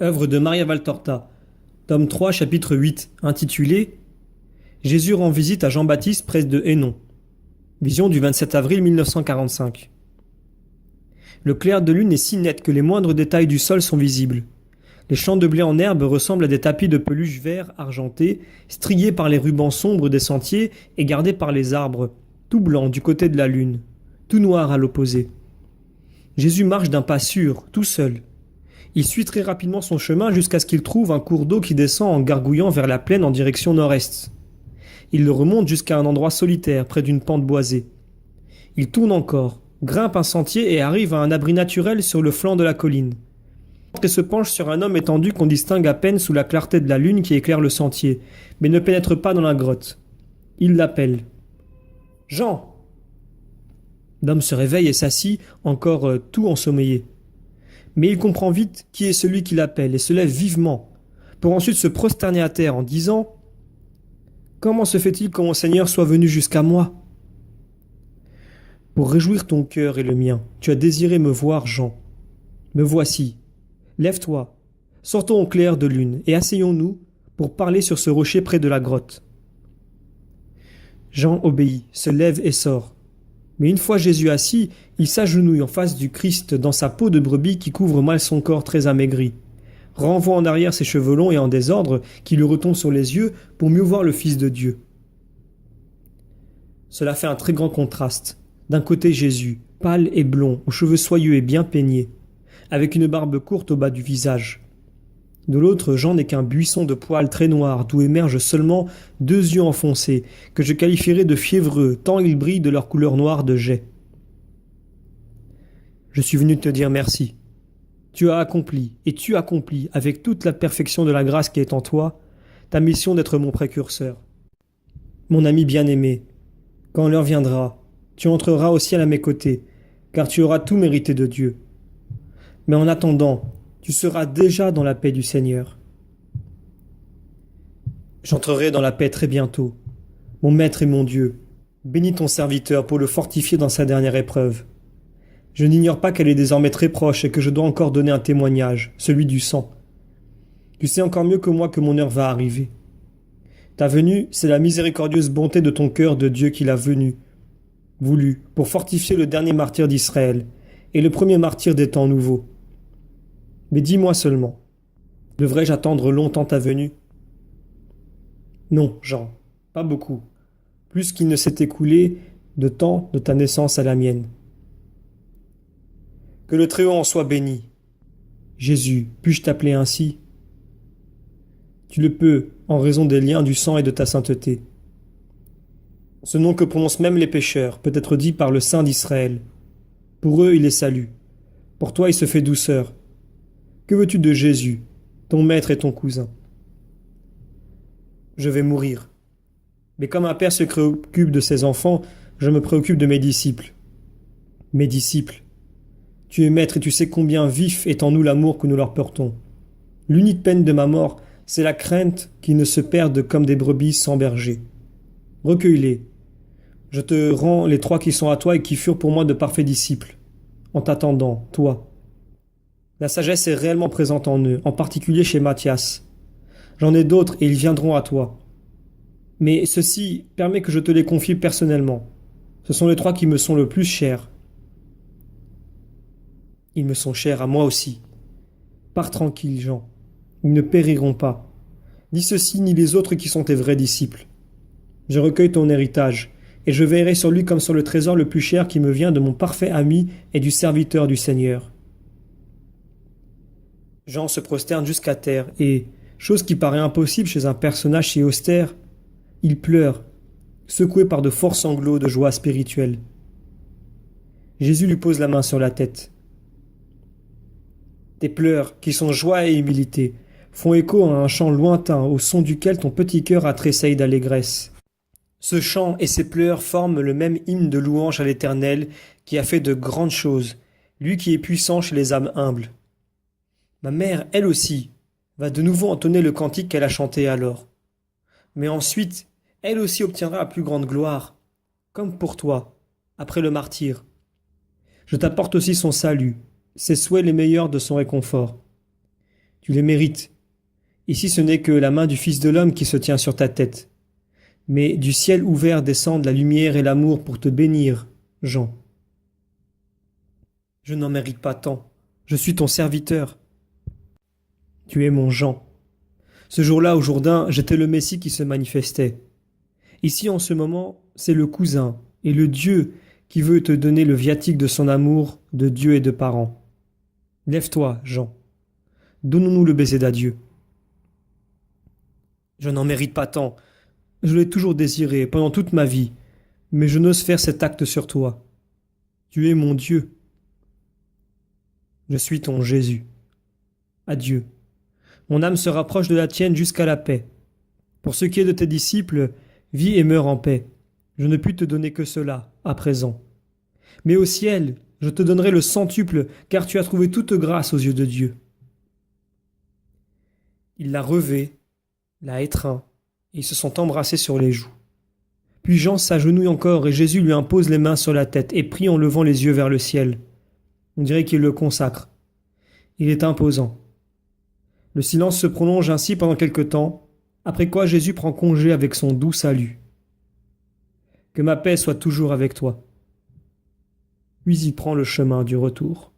Œuvre de Maria Valtorta, tome 3, chapitre 8, intitulé Jésus rend visite à Jean-Baptiste près de Hénon. Vision du 27 avril 1945. Le clair de lune est si net que les moindres détails du sol sont visibles. Les champs de blé en herbe ressemblent à des tapis de peluche vert argenté, striés par les rubans sombres des sentiers et gardés par les arbres, tout blanc du côté de la lune, tout noir à l'opposé. Jésus marche d'un pas sûr, tout seul. Il suit très rapidement son chemin jusqu'à ce qu'il trouve un cours d'eau qui descend en gargouillant vers la plaine en direction nord-est. Il le remonte jusqu'à un endroit solitaire près d'une pente boisée. Il tourne encore, grimpe un sentier et arrive à un abri naturel sur le flanc de la colline. Et se penche sur un homme étendu qu'on distingue à peine sous la clarté de la lune qui éclaire le sentier, mais ne pénètre pas dans la grotte. Il l'appelle. Jean. L'homme se réveille et s'assit, encore tout ensommeillé. Mais il comprend vite qui est celui qui l'appelle et se lève vivement, pour ensuite se prosterner à terre en disant « Comment se fait-il que mon Seigneur soit venu jusqu'à moi ?» Pour réjouir ton cœur et le mien, tu as désiré me voir, Jean. Me voici. Lève-toi, sortons au clair de lune et asseyons-nous pour parler sur ce rocher près de la grotte. Jean obéit, se lève et sort. Mais une fois Jésus assis, il s'agenouille en face du Christ dans sa peau de brebis qui couvre mal son corps très amaigri, renvoie en arrière ses cheveux longs et en désordre qui lui retombent sur les yeux pour mieux voir le Fils de Dieu. Cela fait un très grand contraste. D'un côté Jésus, pâle et blond, aux cheveux soyeux et bien peignés, avec une barbe courte au bas du visage. De l'autre, Jean n'est qu'un buisson de poils très noirs d'où émergent seulement deux yeux enfoncés, que je qualifierais de fiévreux, tant ils brillent de leur couleur noire de jais. Je suis venu te dire merci. Tu as accompli, et tu accomplis, avec toute la perfection de la grâce qui est en toi, ta mission d'être mon précurseur. Mon ami bien-aimé, quand l'heure viendra, tu entreras au ciel à mes côtés, car tu auras tout mérité de Dieu. Mais en attendant, tu seras déjà dans la paix du Seigneur. J'entrerai dans la paix très bientôt. Mon Maître et mon Dieu, bénis ton serviteur pour le fortifier dans sa dernière épreuve. Je n'ignore pas qu'elle est désormais très proche et que je dois encore donner un témoignage, celui du sang. Tu sais encore mieux que moi que mon heure va arriver. Ta venue, c'est la miséricordieuse bonté de ton cœur de Dieu qui l'a voulu, pour fortifier le dernier martyr d'Israël et le premier martyr des temps nouveaux. Mais dis-moi seulement, devrais-je attendre longtemps ta venue ? Non, Jean, pas beaucoup, plus qu'il ne s'est écoulé de temps de ta naissance à la mienne. Que le Très-Haut en soit béni. Jésus, puis-je t'appeler ainsi ? Tu le peux, en raison des liens du sang et de ta sainteté. Ce nom que prononcent même les pécheurs peut être dit par le Saint d'Israël. Pour eux, il est salut. Pour toi, il se fait douceur. Que veux-tu de Jésus, ton maître et ton cousin ? Je vais mourir. Mais comme un père se préoccupe de ses enfants, je me préoccupe de mes disciples. Mes disciples. Tu es maître et tu sais combien vif est en nous l'amour que nous leur portons. L'unique peine de ma mort, c'est la crainte qu'ils ne se perdent comme des brebis sans berger. Recueille-les. Je te rends les 3 qui sont à toi et qui furent pour moi de parfaits disciples. En t'attendant, toi. La sagesse est réellement présente en eux, en particulier chez Matthias. J'en ai d'autres et ils viendront à toi. Mais ceci permet que je te les confie personnellement. Ce sont les 3 qui me sont le plus chers. Ils me sont chers à moi aussi. Pars tranquille, Jean. Ils ne périront pas. Ni ceux-ci ni les autres qui sont tes vrais disciples. Je recueille ton héritage, et je veillerai sur lui comme sur le trésor le plus cher qui me vient de mon parfait ami et du serviteur du Seigneur. Jean se prosterne jusqu'à terre et, chose qui paraît impossible chez un personnage si austère, il pleure, secoué par de forts sanglots de joie spirituelle. Jésus lui pose la main sur la tête. Tes pleurs, qui sont joie et humilité, font écho à un chant lointain au son duquel ton petit cœur a tressailli d'allégresse. Ce chant et ces pleurs forment le même hymne de louange à l'Éternel qui a fait de grandes choses, lui qui est puissant chez les âmes humbles. Ma mère, elle aussi, va de nouveau entonner le cantique qu'elle a chanté alors. Mais ensuite, elle aussi obtiendra la plus grande gloire, comme pour toi, après le martyre. Je t'apporte aussi son salut, ses souhaits les meilleurs de son réconfort. Tu les mérites. Ici ce n'est que la main du Fils de l'homme qui se tient sur ta tête. Mais du ciel ouvert descendent la lumière et l'amour pour te bénir, Jean. Je n'en mérite pas tant. Je suis ton serviteur. Tu es mon Jean. Ce jour-là, au Jourdain, j'étais le Messie qui se manifestait. Ici, en ce moment, c'est le cousin et le Dieu qui veut te donner le viatique de son amour de Dieu et de parents. Lève-toi, Jean. Donnons-nous le baiser d'adieu. Je n'en mérite pas tant. Je l'ai toujours désiré pendant toute ma vie, mais je n'ose faire cet acte sur toi. Tu es mon Dieu. Je suis ton Jésus. Adieu. Mon âme se rapproche de la tienne jusqu'à la paix. Pour ce qui est de tes disciples, vis et meurs en paix. Je ne puis te donner que cela, à présent. Mais au ciel, je te donnerai le centuple, car tu as trouvé toute grâce aux yeux de Dieu. Il l'a revêt, l'a étreint, et ils se sont embrassés sur les joues. Puis Jean s'agenouille encore, et Jésus lui impose les mains sur la tête, et prie en levant les yeux vers le ciel. On dirait qu'il le consacre. Il est imposant. Le silence se prolonge ainsi pendant quelque temps, après quoi Jésus prend congé avec son doux salut. Que ma paix soit toujours avec toi. Puis il prend le chemin du retour.